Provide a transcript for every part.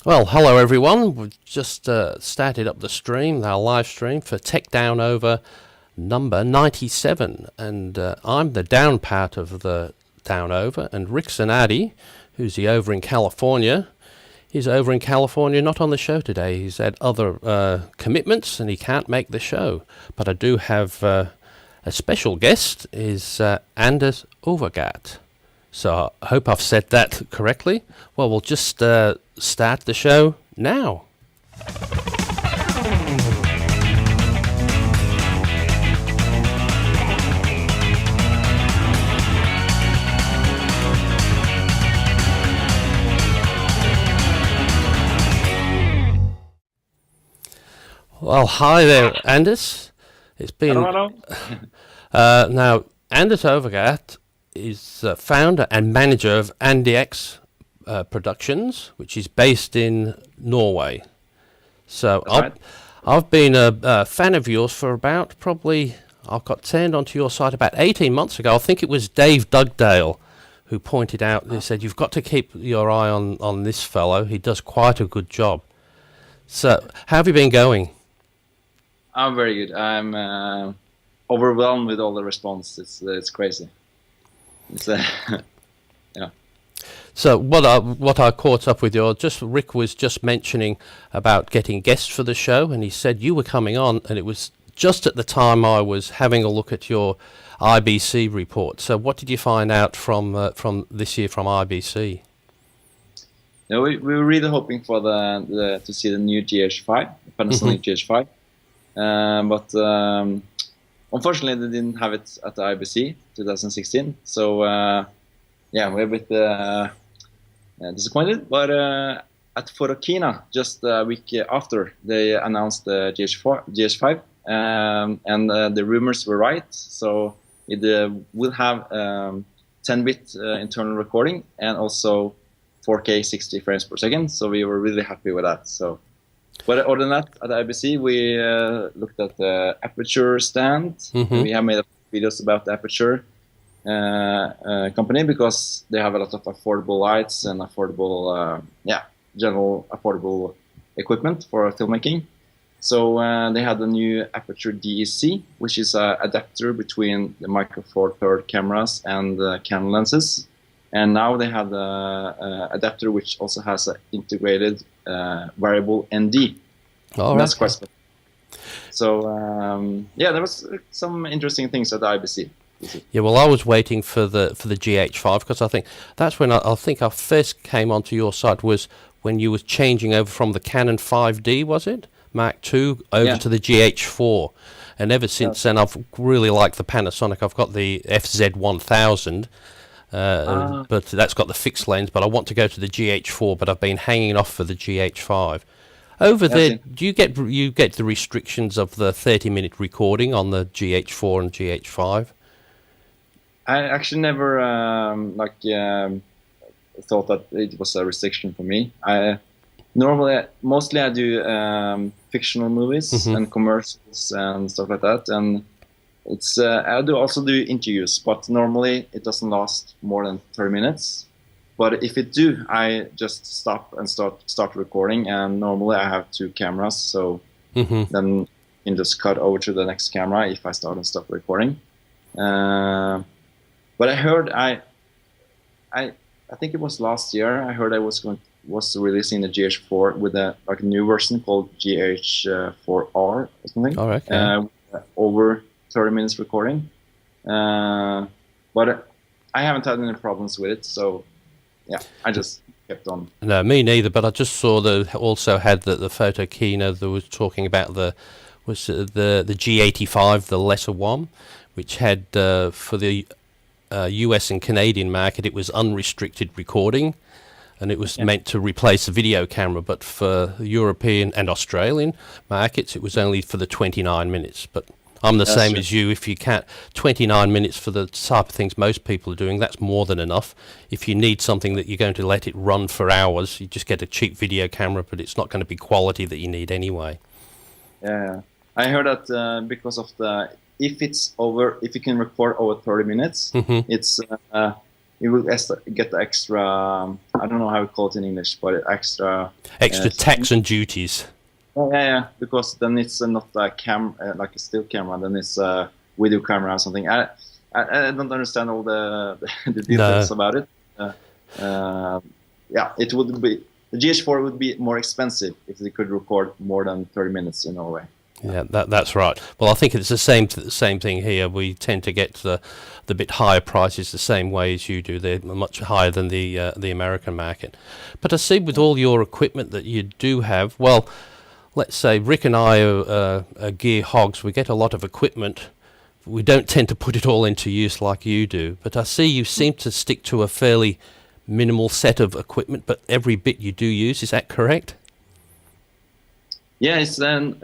Well, hello everyone. We've just started up the stream, our live stream for TechDownOver number 97, and I'm the down part of the Downover, and Rick Zanardi, who's over in California. He's over in California, not on the show today. He's had other commitments and he can't make the show. But I do have a special guest, is Anders Øvergaard. So I hope I've said that correctly. Well, we'll just start the show now. Well, hi there, Anders. It's been... Hello. Now, Anders Øvergaard is founder and manager of ANDYAX Productions, which is based in Norway. So I've been a fan of yours for about I got turned onto your site about 18 months ago. I think it was Dave Dugdale who pointed out, he said, you've got to keep your eye on this fellow. He does quite a good job. So how have you been going? I'm very good. I'm overwhelmed with all the response. It's crazy. It's yeah. So what I caught up with Rick was just mentioning about getting guests for the show, and he said you were coming on, and it was just at the time I was having a look at your IBC report. So what did you find out from this year from IBC? No, we were really hoping for to see the new GH5, Panasonic GH5, but unfortunately they didn't have it at the IBC 2016. So yeah, we're a bit disappointed. But at Photokina, just a week after, they announced the GH5, and the rumors were right. So it will have 10-bit internal recording and also 4K 60 frames per second. So we were really happy with that. So, but other than that, at the IBC, we looked at the aperture stand. We have made videos about the aperture company because they have a lot of affordable lights and affordable, general affordable equipment for filmmaking. So they had a new aperture DEC, which is an adapter between the Micro Four Third cameras and the Canon lenses. And now they have the adapter which also has an integrated variable ND. Oh, that's quite special. So yeah, there was some interesting things at the IBC. Yeah, well, I was waiting for the GH5 because I think that's when I think I first came onto your site was when you was changing over from the Canon 5D, was it? Mark II over to the GH4. And ever since then, I've really liked the Panasonic. I've got the FZ1000, but that's got the fixed lens. But I want to go to the GH4, but I've been hanging off for the GH5. Over there, do you get the restrictions of the 30-minute recording on the GH4 and GH5? I actually never thought that it was a restriction for me. Mostly I do fictional movies and commercials and stuff like that, and it's I also do interviews, but normally it doesn't last more than 30 minutes. But if it do, I just stop and start recording, and normally I have two cameras, so then you can just cut over to the next camera if I start and stop recording. But I heard I think it was last year. I heard I was releasing the GH4 with a new version called GH4R or something. All right. Over 30 minutes recording. But I haven't had any problems with it, so yeah, I just kept on. No, me neither. But I just saw also had the Photokina that was talking about the G85, the lesser one, which had for the US and Canadian market, it was unrestricted recording, and it was meant to replace the video camera, but for European and Australian markets, it was only for the 29 minutes. But I'm the same as you. If you can't, 29 minutes for the type of things most people are doing, that's more than enough. If you need something that you're going to let it run for hours, you just get a cheap video camera, but it's not going to be quality that you need anyway. Yeah, I heard that because of if you can record over 30 minutes, it's you will get the extra. I don't know how to call it in English, but extra tax and duties. Yeah, because then it's not a like a still camera. Then it's a video camera or something. I don't understand all the details about it. Yeah, it would be the GH4 would be more expensive if they could record more than 30 minutes in Norway. Yeah, that's right. Well, I think it's the same thing here. We tend to get the bit higher prices the same way as you do. They're much higher than the American market. But I see with all your equipment that you do have, well, let's say Rick and I are gear hogs. We get a lot of equipment. We don't tend to put it all into use like you do. But I see you seem to stick to a fairly minimal set of equipment, but every bit you do use. Is that correct? Yeah, it's then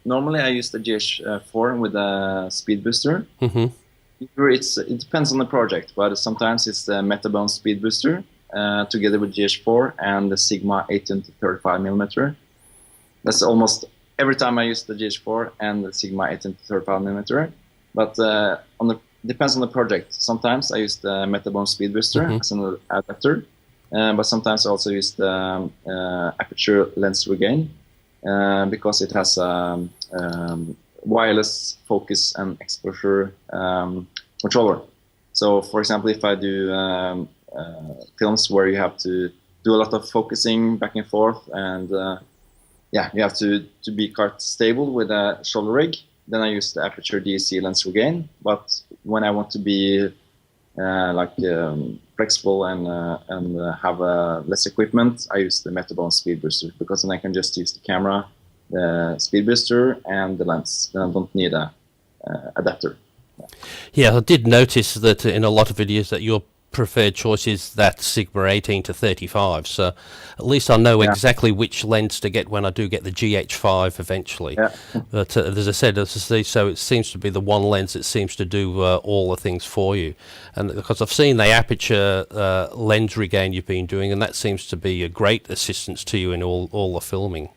normally I use the GH4 with a speed booster. Mm-hmm. It depends on the project, but sometimes it's the Metabone speed booster together with GH4 and the Sigma 18 to 35 millimeter. That's almost every time I use the GH4 and the Sigma 18 to 35 millimeter. But depends on the project. Sometimes I use the Metabone speed booster as an adapter, but sometimes I also use the aperture lens regain. Because it has wireless focus and exposure controller. So, for example, if I do films where you have to do a lot of focusing back and forth, and you have to be quite stable with a shoulder rig, then I use the aperture DSC lens regain. But when I want to be flexible and have less equipment, I use the Metabone speed booster, because then I can just use the camera, the speed booster, and the lens. Then I don't need a adapter. Yeah, I did notice that in a lot of videos that your preferred choice is that Sigma 18 to 35. So at least I know exactly which lens to get when I do get the GH5 eventually. Yeah. But as I said, so it seems to be the one lens that seems to do all the things for you. And because I've seen the aperture lens regain you've been doing, and that seems to be a great assistance to you in all the filming.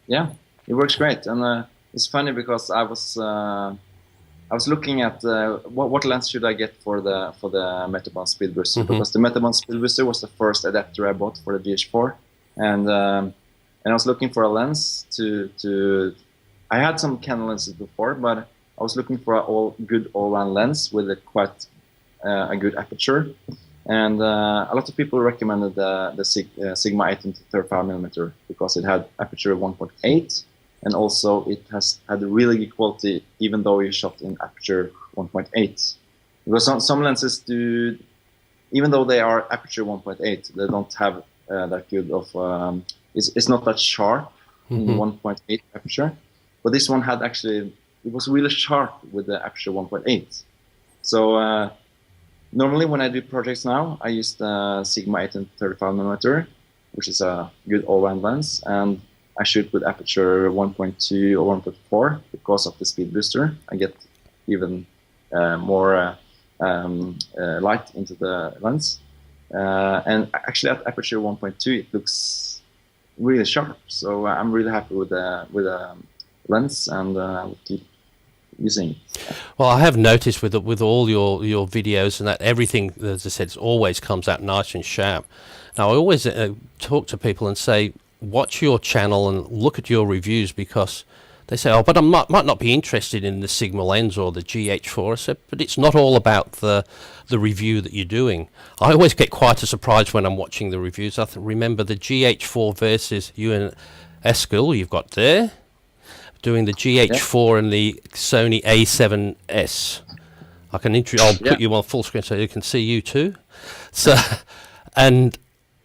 Yeah, it works great. And it's funny because I was looking at what lens should I get for the Metabone speed booster, because the Metabone speed booster was the first adapter I bought for the GH4, and I was looking for a lens to. I had some Canon lenses before, but I was looking for a good all-round lens with a quite a good aperture, and a lot of people recommended the Sigma 18 to 35 millimeter because it had aperture 1.8. And also it had a really good quality, even though you shot in aperture 1.8. Because some lenses do, even though they are aperture 1.8, they don't have that good of, it's not that sharp in 1.8 aperture. But this one had actually, it was really sharp with the aperture 1.8. So normally when I do projects now, I use the Sigma 18 to 35 millimeter, which is a good all-round lens. And I shoot with aperture 1.2 or 1.4 because of the speed booster. I get even more light into the lens. And actually at aperture 1.2 it looks really sharp. So I'm really happy with the lens, and I'll keep using it. Well, I have noticed with all your videos and that everything, as I said, it always comes out nice and sharp. Now I always talk to people and say, watch your channel and look at your reviews, because they say, oh, but I might not be interested in the Sigma lens or the GH4. I said, but it's not all about the review that you're doing. I always get quite a surprise when I'm watching the reviews. I remember the GH4 versus you and Eskild, you've got there, doing the GH4 and the Sony A7S. I'll put you on full screen so you can see you too. So, and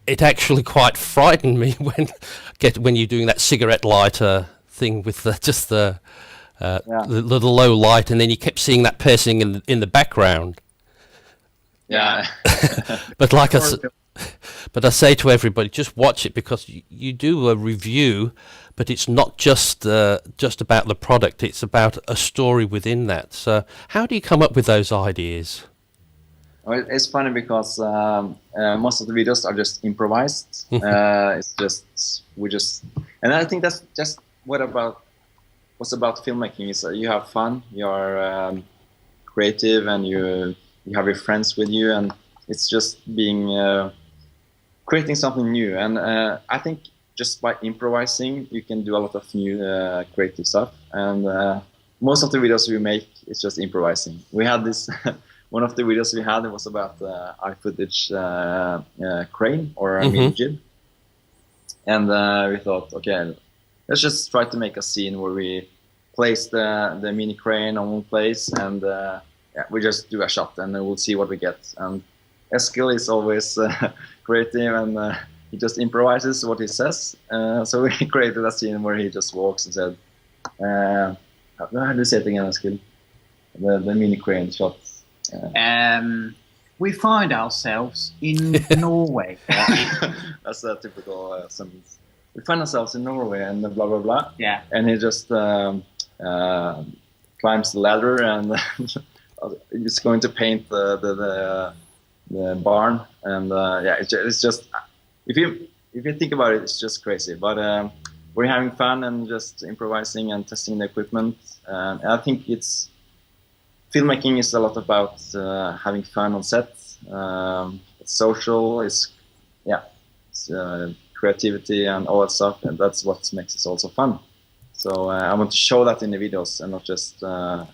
it actually quite frightened me when you're doing that cigarette lighter thing with the low light, and then you kept seeing that person in the background. Yeah. But I say to everybody, just watch it, because you do a review, but it's not just about the product; it's about a story within that. So, how do you come up with those ideas? Well, it's funny because most of the videos are just improvised. It's just and I think that's just what's about filmmaking is you have fun, you're creative, and you have your friends with you, and it's just being creating something new. And I think just by improvising, you can do a lot of new creative stuff. And most of the videos we make is just improvising. We had this one of the videos we had, it was about iFootage crane or a mini jib. And we thought, okay, let's just try to make a scene where we place the mini crane on one place, and we just do a shot, and then we'll see what we get. And Eskild is always creative, and he just improvises what he says. So we created a scene where he just walks and said, how do you say it again, Eskild? The mini crane shot. We find ourselves in Norway. That's a typical sentence. We find ourselves in Norway and blah, blah, blah. Yeah. And he just climbs the ladder and he's going to paint the barn. And yeah, it's just, if you think about it, it's just crazy. But we're having fun and just improvising and testing the equipment. And I think filmmaking is a lot about having fun on set. It's social, it's creativity and all that stuff, and that's what makes it also fun. So I want to show that in the videos and not just tell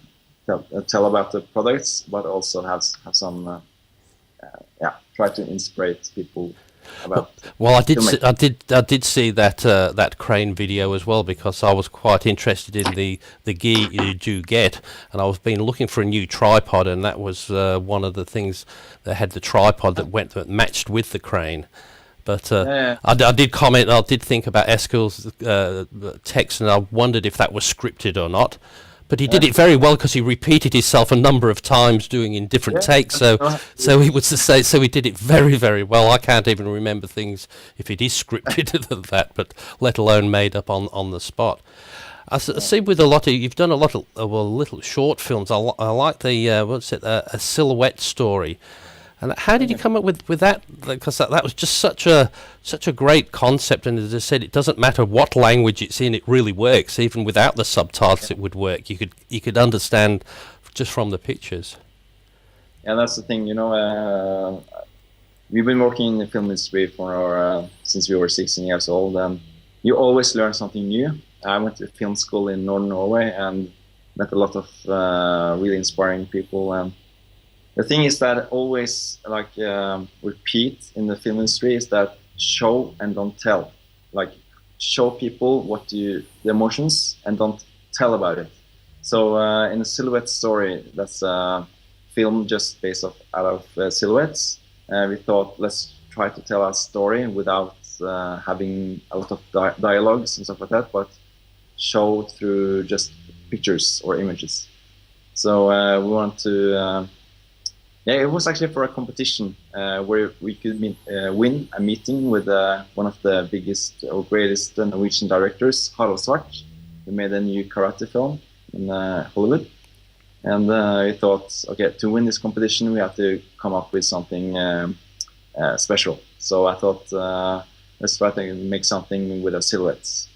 about the products, but also have some try to inspire people about. Well, I did see that crane video as well, because I was quite interested in the gear you do get, and I was been looking for a new tripod, and that was one of the things that had the tripod that matched with the crane. But I did comment, I did think about Eskild's text, and I wondered if that was scripted or not. But he did it very well, because he repeated himself a number of times, doing in different takes. So he was to say, so he did it very, very well. I can't even remember things if it is scripted than that, but let alone made up on the spot. I see with a lot of, you've done a lot of little short films. I like the what's it, a silhouette story. And how did you come up with that? Because that was just such a great concept, and as I said, it doesn't matter what language it's in; it really works. Even without the subtitles, it would work. You could understand just from the pictures. Yeah, that's the thing. We've been working in the film industry since we were 16 years old, and you always learn something new. I went to film school in northern Norway and met a lot of really inspiring people. And the thing is that always repeat in the film industry is that show and don't tell. Like, show people the emotions and don't tell about it. So in a silhouette story, that's a film just based out of silhouettes. We thought, let's try to tell a story without having a lot of dialogues and stuff like that, but show through just pictures or images. So we want to. It was actually for a competition where we could win a meeting with one of the biggest or greatest Norwegian directors, Harald Svart, who made a new karate film in Hollywood. And we thought, okay, to win this competition, we have to come up with something special. So I thought, let's try to make something with the silhouettes.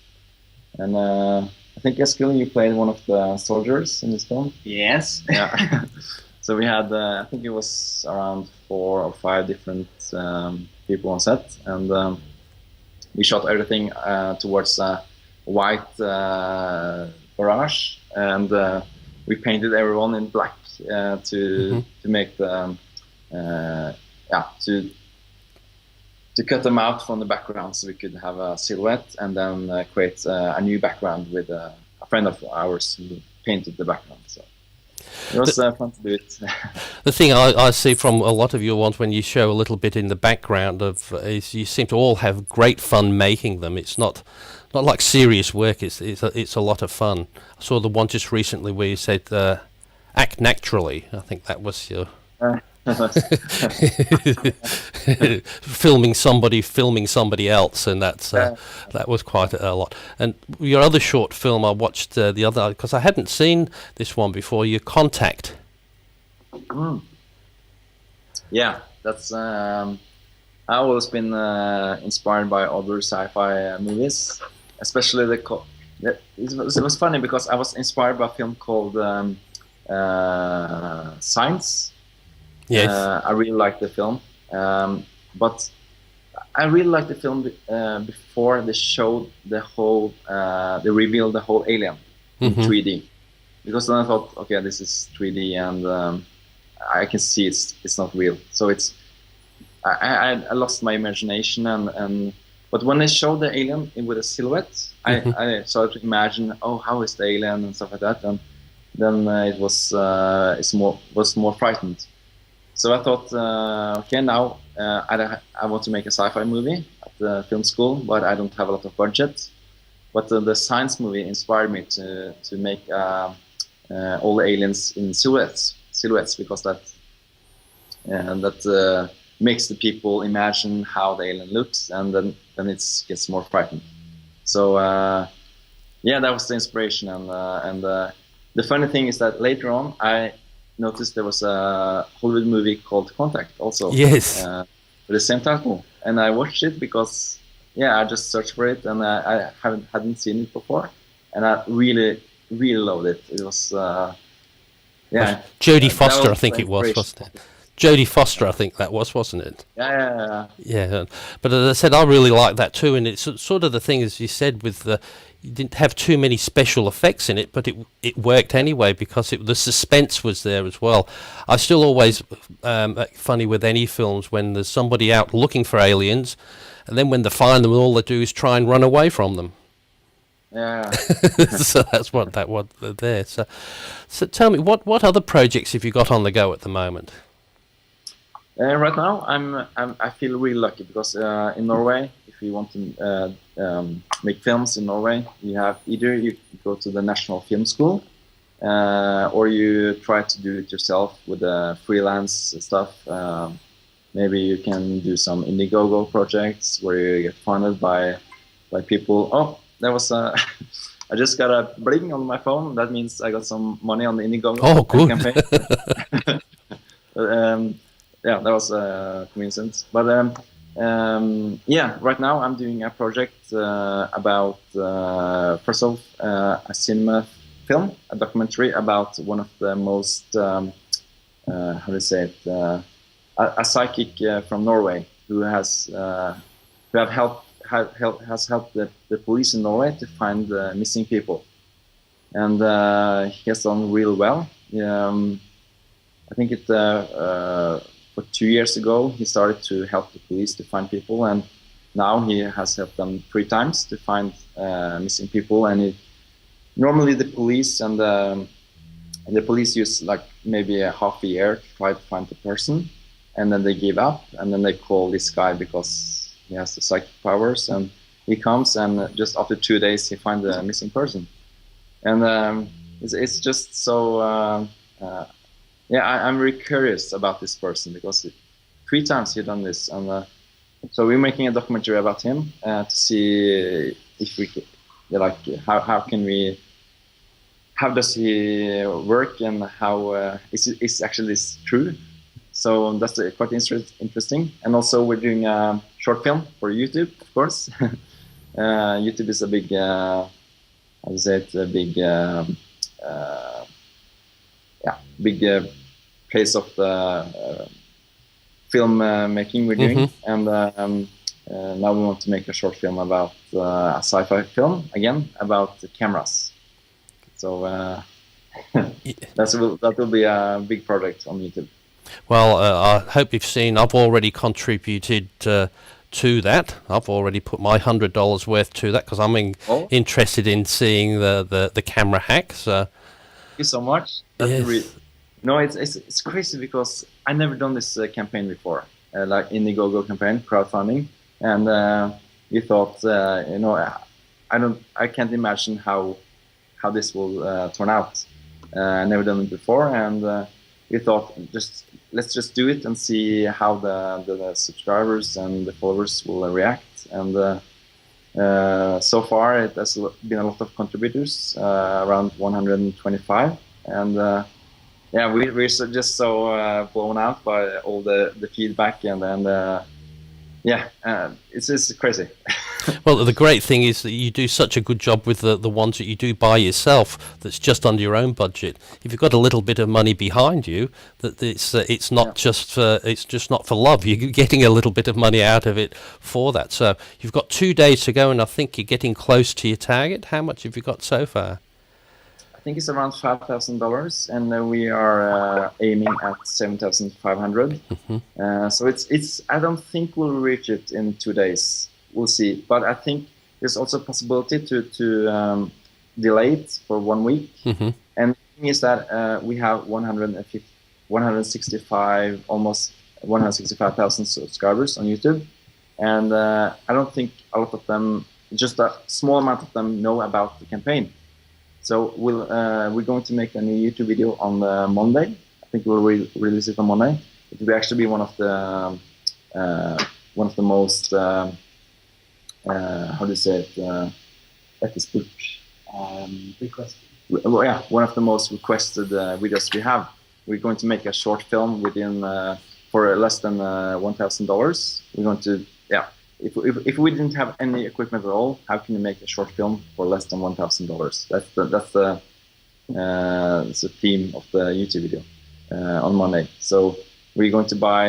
And I think, Eskild, you played one of the soldiers in this film. Yes. Yeah. So we had, I think it was around 4 or 5 different people on set, and we shot everything towards a white barrage, and we painted everyone in black to make the to cut them out from the background, so we could have a silhouette, and then create a new background with a friend of ours who painted the background. So it was fun to do it. The thing I see from a lot of your ones, when you show a little bit in the background of, is you seem to all have great fun making them. It's not like serious work. It's a lot of fun. I saw the one just recently where you said act naturally. I think that was your filming somebody else, and that was quite a lot. And your other short film I watched the other, because I hadn't seen this one before, your Contact. Yeah, that's I've always been inspired by other sci-fi movies, especially it was funny because I was inspired by a film called Science. Yes. I really liked the film, But I really liked the film before they showed the whole, they revealed the whole alien in 3D. Because then I thought, okay, this is 3D, and I can see it's not real. So I lost my imagination, but when they showed the alien with a silhouette, I started to imagine, oh, how is the alien and stuff like that, and then it was more frightened. So I thought, okay, now I want to make a sci-fi movie at the film school, but I don't have a lot of budget. But the science movie inspired me to make all the aliens in silhouettes, because that makes the people imagine how the alien looks, and then it gets more frightened. So yeah, that was the inspiration, and the funny thing is that later on I noticed there was a Hollywood movie called Contact also. Yes. With the same title, and I watched it because I just searched for it, and I hadn't seen it before, and I really loved it. It was Jodie Foster, I think it was, wasn't it? Jodie Foster, I think that was, wasn't it? Yeah. But as I said, I really like that too, and it's sort of the thing, as you said, with you didn't have too many special effects in it, but it worked anyway because the suspense was there as well. I still always funny with any films when there's somebody out looking for aliens, and then when they find them, all they do is try and run away from them. Yeah. So that's what they're there. So tell me, what other projects have you got on the go at the moment? Right now, I feel really lucky because in Norway, if you want to make films in Norway, you have either you go to the National Film School, or you try to do it yourself with freelance stuff. Maybe you can do some Indiegogo projects where you get funded by people. Oh, there was I just got a bling on my phone. That means I got some money on the Indiegogo campaign. Yeah, that was a coincidence. But right now I'm doing a project about first of all a cinema film, a documentary about one of the most how do you say it, a psychic from Norway who has helped the police in Norway to find missing people, and he has done real well. I think for 2 years ago he started to help the police to find people, and now he has helped them 3 times to find missing people. And normally the police and the police use like maybe a half a year to try to find the person, and then they give up, and then they call this guy because he has the psychic powers, and he comes, and just after 2 days he finds a missing person. And it's just so I'm very curious about this person because 3 times he's done this, and so we're making a documentary about him to see if we can, how does he work, and how is actually this true. So that's quite interesting. And also we're doing a short film for YouTube, of course. YouTube is a big, big place of the film making we're doing. And now we want to make a short film about a sci-fi film, again, about cameras. So that will be a big project on YouTube. Well, I hope you've seen, I've already contributed to that. I've already put my $100 worth to that because I'm interested in seeing the camera hacks. Thank you so much. Yes. No, it's crazy because I never done this campaign before, like Indiegogo campaign, crowdfunding, and we thought, I can't imagine how this will turn out. I never done it before, and we thought let's just do it and see how the subscribers and the followers will react. And so far it has been a lot of contributors, around 125, and we're just so blown out by all the feedback, and it's crazy. Well, the great thing is that you do such a good job with the ones that you do by yourself. That's just under your own budget. If you've got a little bit of money behind you, that it's not just it's just not for love. You're getting a little bit of money out of it for that. So you've got 2 days to go, and I think you're getting close to your target. How much have you got so far? I think it's around $5,000, and we are aiming at 7,500. So it's. I don't think we'll reach it in 2 days. We'll see, but I think there's also a possibility to delay it for 1 week. And the thing is that we have 165, almost 165,000 subscribers on YouTube, and I don't think a lot of them, just a small amount of them, know about the campaign. So we're going to make a new YouTube video on Monday. I think we'll release it on Monday. It will actually be one of the most how do you say it? At this book. Requested. Well, yeah, one of the most requested videos we have. We're going to make a short film within for less than $1,000. We're going to, yeah. If we didn't have any equipment at all, how can you make a short film for less than $1,000? That's the theme of the YouTube video on Monday. So we're going to buy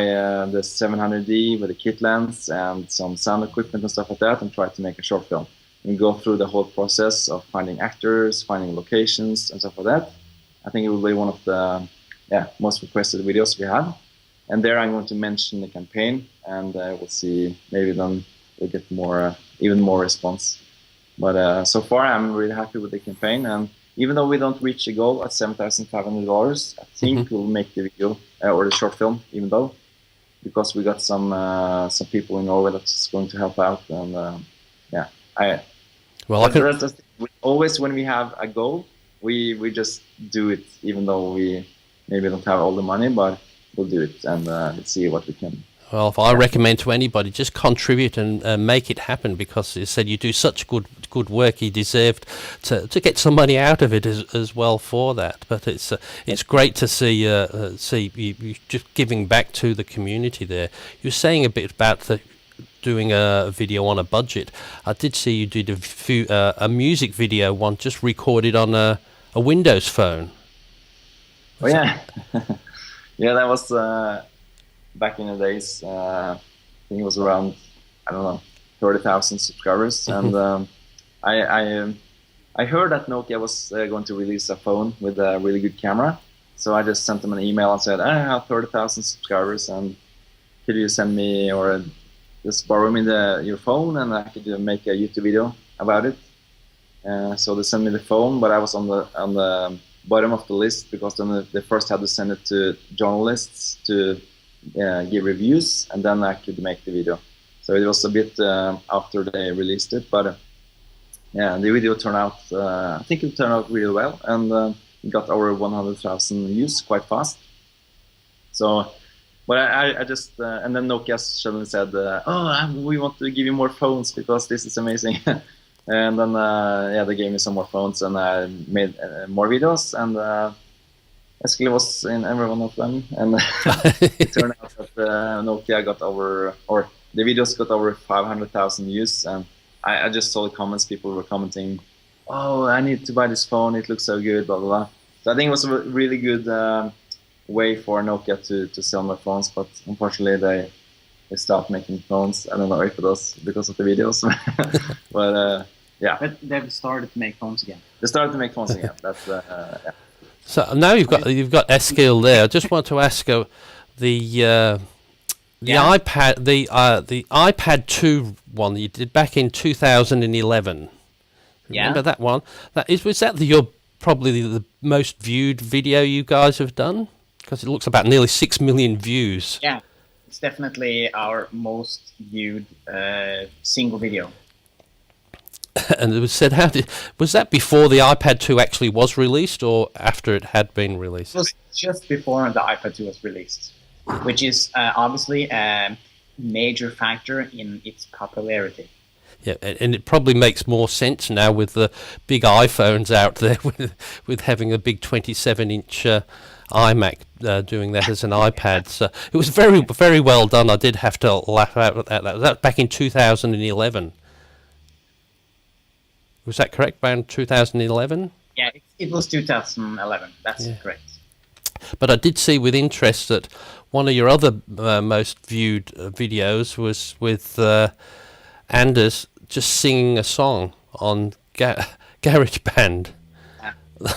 the 700D with a kit lens and some sound equipment and stuff like that, and try to make a short film. And go through the whole process of finding actors, finding locations, and stuff like that. I think it will be one of the most requested videos we have. And there I'm going to mention the campaign, and we'll see, maybe then we'll get more, even more response. But so far I'm really happy with the campaign, and even though we don't reach a goal at $7,500, I think we'll make the video or the short film, even though, because we got some people in Norway that's going to help out, and always when we have a goal, we just do it, even though we maybe don't have all the money, but we'll do it, and let's see what we can. Well, if I recommend to anybody, just contribute and make it happen, because you said you do such good work. You deserved to get some money out of it as well for that. But it's great to see you just giving back to the community there. You're saying a bit about doing a video on a budget. I did see you did a music video one just recorded on a Windows phone. Oh yeah, yeah, that was back in the days. I think it was around, I don't know, 30,000 subscribers, and I heard that Nokia was going to release a phone with a really good camera, so I just sent them an email and said, I have 30,000 subscribers, and could you send me or just borrow me your phone, and I could make a YouTube video about it. So they sent me the phone, but I was on the bottom of the list, because then they first had to send it to journalists to give reviews, and then I could make the video. So it was a bit after they released it, but yeah, the video turned out, I think it turned out really well, and it got over 100,000 views quite fast. So, but I just, and then Nokia suddenly said, we want to give you more phones because this is amazing. And then, they gave me some more phones, and I made more videos, and Eskild was in every one of them, and it turned out that Nokia got over, or the videos got over 500,000 views, and I just saw the comments. People were commenting, oh, I need to buy this phone, it looks so good, blah, blah, blah. So I think it was a really good way for Nokia to sell my phones, but unfortunately they stopped making phones. I don't know if it was because of the videos, but yeah. But they've started to make phones again. They started to make phones again. That's yeah. So now you've got Eskild there. I just want to ask the iPad, the iPad 2 one that you did back in 2011. Remember that one? Was that your probably the most viewed video you guys have done? Because it looks about nearly 6 million views. Yeah, it's definitely our most viewed single video. And it was said, was that before the iPad 2 actually was released, or after it had been released? It was just before the iPad 2 was released, which is obviously a major factor in its popularity. Yeah, and it probably makes more sense now with the big iPhones out there, with having a big 27-inch iMac doing that as an iPad. So it was very, very well done. I did have to laugh out at that. That was back in 2011. Was that correct? Around 2011? Yeah, it was 2011. That's correct. But I did see with interest that one of your other most viewed videos was with Anders just singing a song on GarageBand.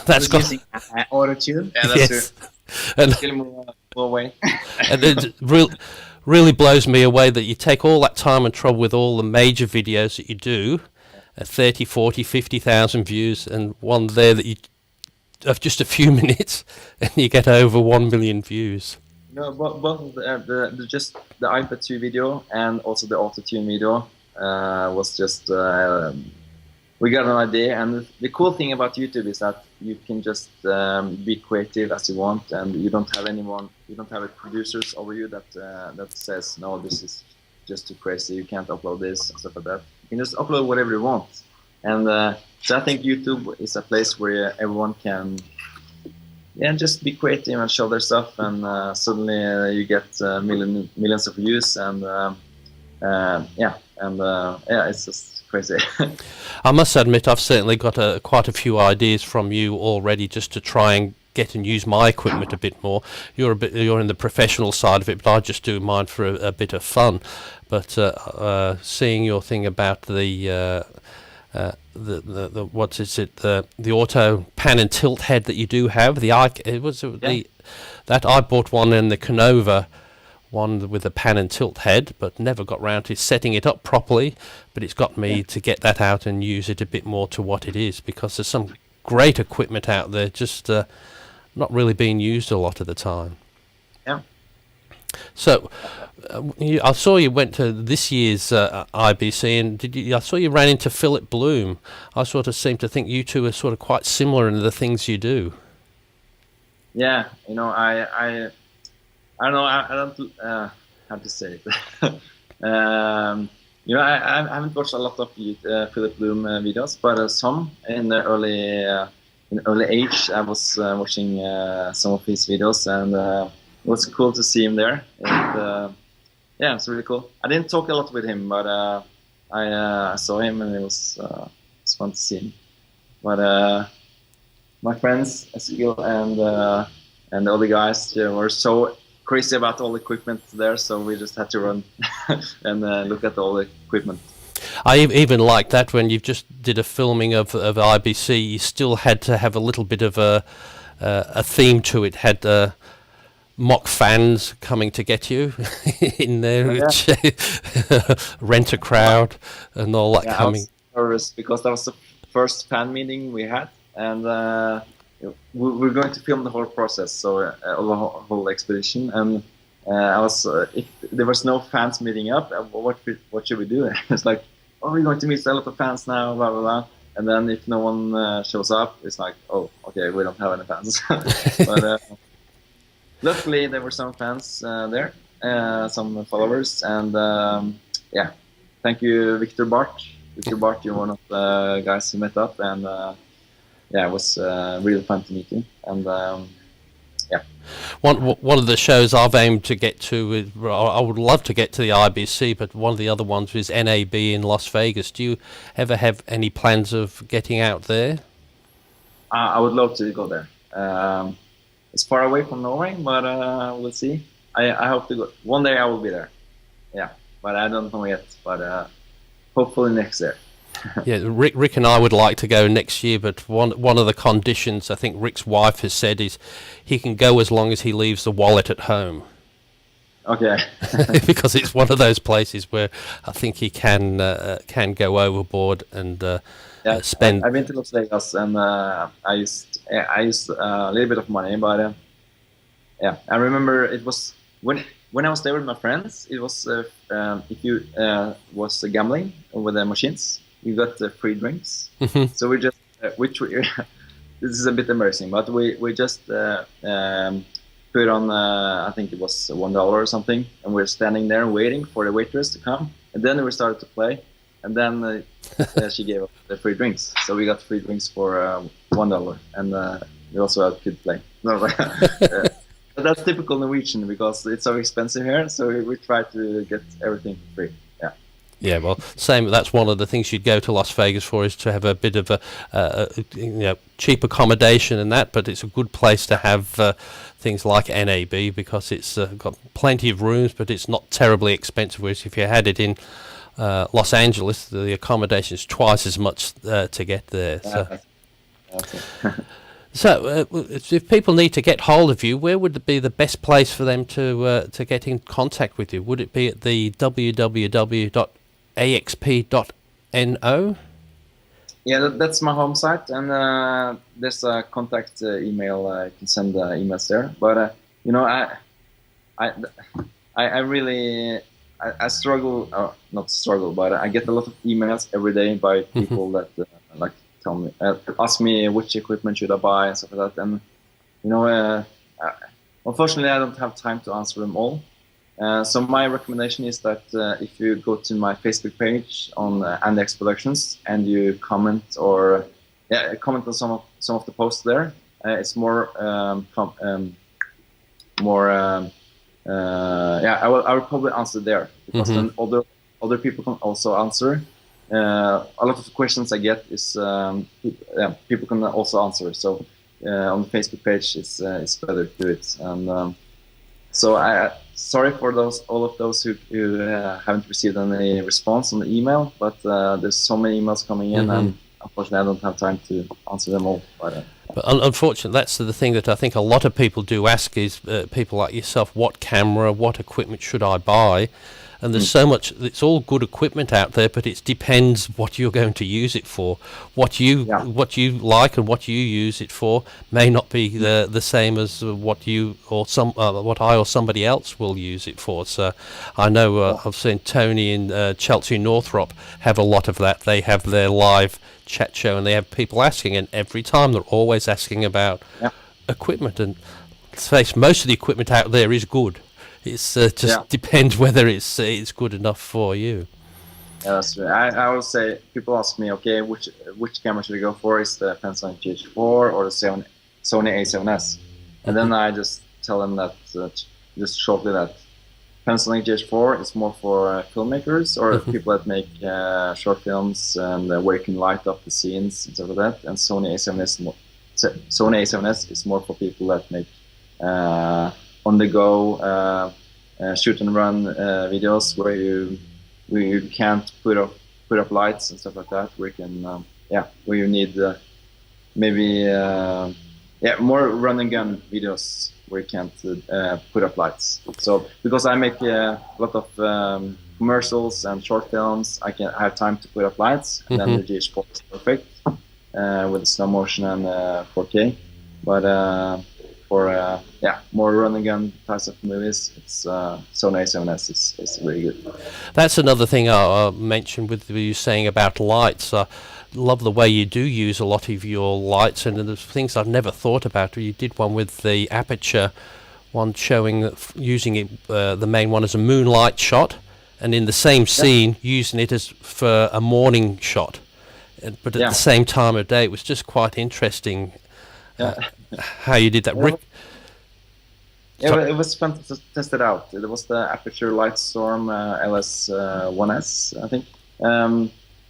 That's got using auto-tune. Yeah, that's yes. true. And, Still more away. and it really blows me away that you take all that time and trouble with all the major videos that you do, 30, 40, 50,000 views, and one there that you of just a few minutes, and you get over 1 million views. No, both just the iPad 2 video and also the auto-tune video was just we got an idea, and the cool thing about YouTube is that you can just be creative as you want, and you don't have producers over you that says no, this is just too crazy, you can't upload this and stuff like that. You can just upload whatever you want, and so I think YouTube is a place where everyone can just be creative and show their stuff, and suddenly you get millions of views, and it's just crazy. I must admit, I've certainly got quite a few ideas from you already, just to try and get and use my equipment a bit more. You're in the professional side of it, but I just do mine for a bit of fun. But seeing your thing about the auto pan and tilt head that you do have, that I bought one in the Canova one with a pan and tilt head, but never got round to setting it up properly. But it's got me to get that out and use it a bit more to what it is, because there's some great equipment out there just not really being used a lot of the time. Yeah. So I saw you went to this year's IBC, and I saw you ran into Philip Bloom. I sort of seem to think you two are sort of quite similar in the things you do. Yeah, I don't know. I don't how to say it. I haven't watched a lot of Philip Bloom videos, but some in the early age, I was watching some of his videos, and it was cool to see him there. And, it's really cool. I didn't talk a lot with him, but I saw him, and it was fun to see him. But my friends, Eskild and the other guys, were so crazy about all the equipment there, so we just had to run and look at all the equipment. I even like that when you just did a filming of IBC, you still had to have a little bit of a theme to it. Had mock fans coming to get you in there, which rent a crowd and all that coming. I was nervous because that was the first fan meeting we had, and we're going to film the whole process, so the whole expedition, and I was if there was no fans meeting up, what should we do? It's like, we're going to meet a lot of fans now, blah blah blah, and then if no one shows up, it's like, oh, okay, we don't have any fans. But luckily there were some fans there, some followers, and thank you, Victor Bart. Victor Bart, you're one of the guys who met up, and it was really fun to meet you, and One of the shows I've aimed to get to, I would love to get to the IBC, but one of the other ones was NAB in Las Vegas. Do you ever have any plans of getting out there? I would love to go there. It's far away from Norway, but we'll see. I hope to go. One day I will be there. Yeah, but I don't know yet. But hopefully next year. Yeah, Rick and I would like to go next year, but one of the conditions I think Rick's wife has said is he can go as long as he leaves the wallet at home. Okay. Because it's one of those places where I think he can go overboard and spend. I've been to Las Vegas, and I used a little bit of money, but I remember it was when I was there with my friends. It was if you was gambling with the machines, you got free drinks. Mm-hmm. So we just this is a bit embarrassing, but we just put on I think it was $1 or something, and we're standing there waiting for the waitress to come, and then we started to play, and then she gave us the free drinks, so we got free drinks for $1, and we also could play. No, but that's typical Norwegian because it's so expensive here, so we try to get everything free. Yeah, well, same. That's one of the things you'd go to Las Vegas for, is to have a bit of a cheap accommodation and that. But it's a good place to have things like NAB, because it's got plenty of rooms, but it's not terribly expensive. Whereas if you had it in Los Angeles, the accommodation is twice as much to get there. So. So, if people need to get hold of you, where would it be the best place for them to get in contact with you? Would it be at the www.axp.no? Yeah, that's my home site, and there's a contact email. You can send emails there. But I really struggle, not struggle, but I get a lot of emails every day by people that like tell me, ask me which equipment should I buy and stuff like that. And unfortunately, I don't have time to answer them all. So my recommendation is that if you go to my Facebook page on ANDYAX Productions and you comment on some of the posts there, it's more I will probably answer there, because then other people can also answer. A lot of the questions I get is people can also answer. So on the Facebook page, it's better to do it. And so sorry for all of those who haven't received any response on the email, but there's so many emails coming in, and unfortunately I don't have time to answer them all. But unfortunately, that's the thing that I think a lot of people do ask is, people like yourself, what camera, what equipment should I buy? And there's so much, it's all good equipment out there, but it depends what you're going to use it for. What you like and what you use it for may not be the same as what you or what I or somebody else will use it for. So I know I've seen Tony in Chelsea Northrop have a lot of that. They have their live chat show, and they have people asking, and every time they're always asking about equipment. And let's face, most of the equipment out there is good. It's just depends whether it's good enough for you. Yeah, that's true. I always say, people ask me, okay, which camera should I go for? Is the Panasonic GH4 or the Sony A7S? And then I just tell them that just shortly that Panasonic GH4 is more for filmmakers or people that make short films and where you can light up the scenes and stuff like that. And Sony A7S is more for people that make on the go shoot and run videos where you can't put up lights and stuff like that, where you can where you need maybe more run and gun videos where you can't put up lights. So because I make a lot of commercials and short films, I have time to put up lights, and then the GH4 is perfect with the slow motion and 4K. But for more run and gun types of movies, it's Sony A7S is really good. That's another thing I mentioned with you saying about lights. I love the way you do use a lot of your lights, and there's things I've never thought about. You did one with the aperture, one showing using it, the main one as a moonlight shot, and in the same scene using it as for a morning shot. But at the same time of day, it was just quite interesting. How you did that, Rick? It was fun to test it out. It was the Aperture Lightstorm LS1S, I think.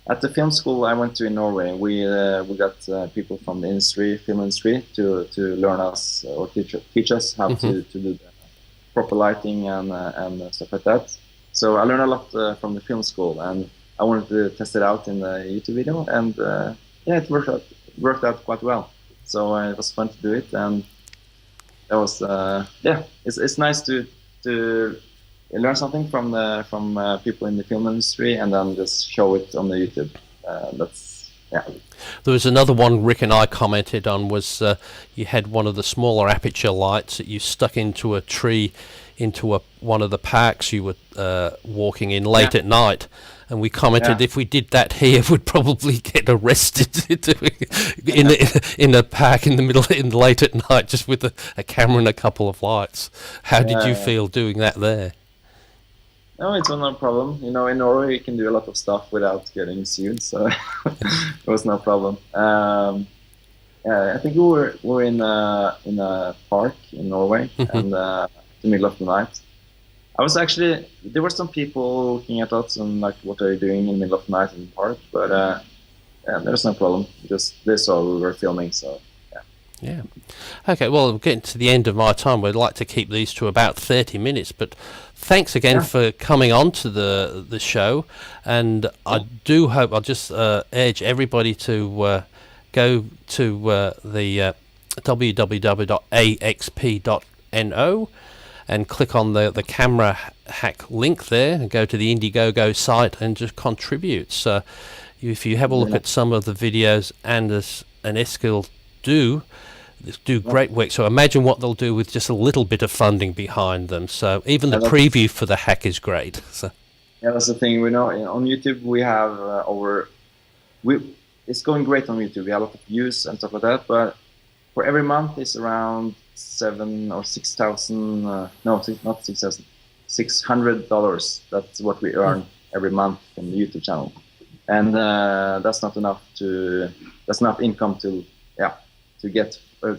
At the film school I went to in Norway, we got people from the film industry to learn us or teach us how to do the proper lighting and stuff like that. So I learned a lot from the film school, and I wanted to test it out in the YouTube video, and it worked out quite well. So it was fun to do it, and that was it's nice to learn something from people in the film industry and then just show it on the YouTube. There was another one Rick and I commented on, was you had one of the smaller aperture lights that you stuck into a tree, into one of the parks you were walking in late at night. And we commented if we did that here, we'd probably get arrested in a park in the late at night, just with a camera and a couple of lights. How did you feel doing that there? No, it's no problem. In Norway you can do a lot of stuff without getting sued, so it was no problem. I think we were in a park in Norway, and in the middle of the night. I was actually, there were some people looking at us and like, what are you doing in the middle of the night in the park? But yeah, there's no problem. Just they saw we were filming, so yeah. Yeah. Okay, well, we're getting to the end of my time. We'd like to keep these to about 30 minutes, but thanks again for coming on to the show. And I do hope, I'll just urge everybody to go to the www.axp.no and click on the camera hack link there and go to the Indiegogo site and just contribute. So if you have a look at some of the videos Anders and Eskild do great work. So imagine what they'll do with just a little bit of funding behind them. So even the preview for the hack is great. So yeah, that's the thing. We know on YouTube we have it's going great on YouTube. We have a lot of views and stuff like that. But for every month it's around $7,000 or $6,000. No, not $6,000. $600. That's what we earn every month from the YouTube channel, and that's not enough that's enough income to get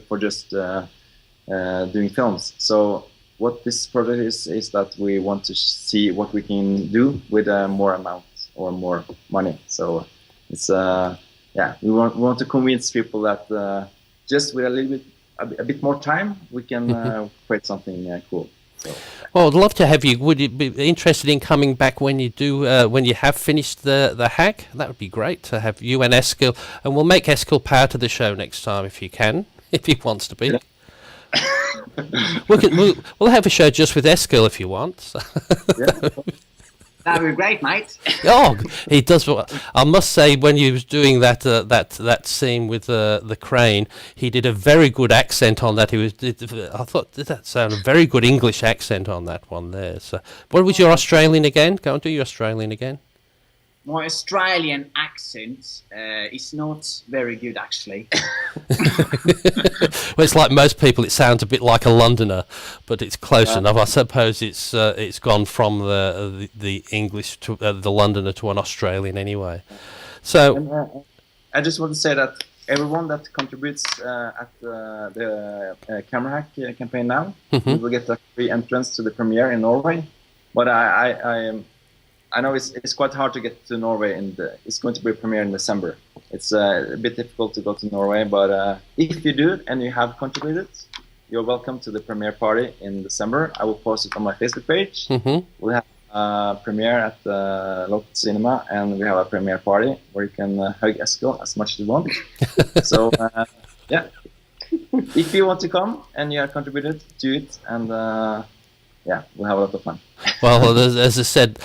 for just doing films. So what this project is that we want to see what we can do with more amount or more money. So it's we want to convince people that just with a bit more time we can create something cool. So, well, I'd love to have you. Would you be interested in coming back when you do when you have finished the hack? That would be great to have you and Eskild, and we'll make Eskild part of the show next time if you can, if he wants to be. Yeah. We'll have a show just with Eskild if you want. So. Yeah. That would be great, mate. Oh, he does. I must say, when he was doing that scene with the crane, he did a very good accent on that. I thought, did that sound a very good English accent on that one there? So, what was your Australian again? Go and do your Australian again. My Australian accent is not very good, actually. Well, it's like most people. It sounds a bit like a Londoner, but it's close enough. I suppose it's gone from the English to the Londoner to an Australian anyway. So I just want to say that everyone that contributes at the camera hack campaign now will get a free entrance to the premiere in Norway. But I know it's quite hard to get to Norway, and it's going to be a premiere in December. It's a bit difficult to go to Norway, but if you do and you have contributed, you're welcome to the premiere party in December. I will post it on my Facebook page. We'll have a premiere at the local cinema, and we have a premiere party where you can hug Eskild as much as you want. So, yeah, if you want to come and you have contributed, do it, and yeah, we'll have a lot of fun. Well, as I said,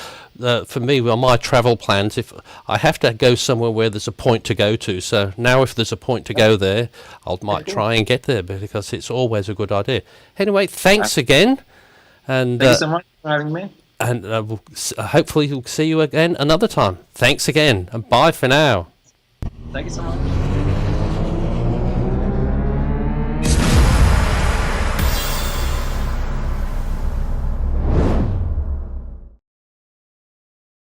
for me, well, my travel plans, if I have to go somewhere where there's a point to go to, so now if there's a point to go there, I might try and get there, because it's always a good idea. Anyway, thanks again. And thank you so much for having me. And hopefully we'll see you again another time. Thanks again, and bye for now. Thank you so much.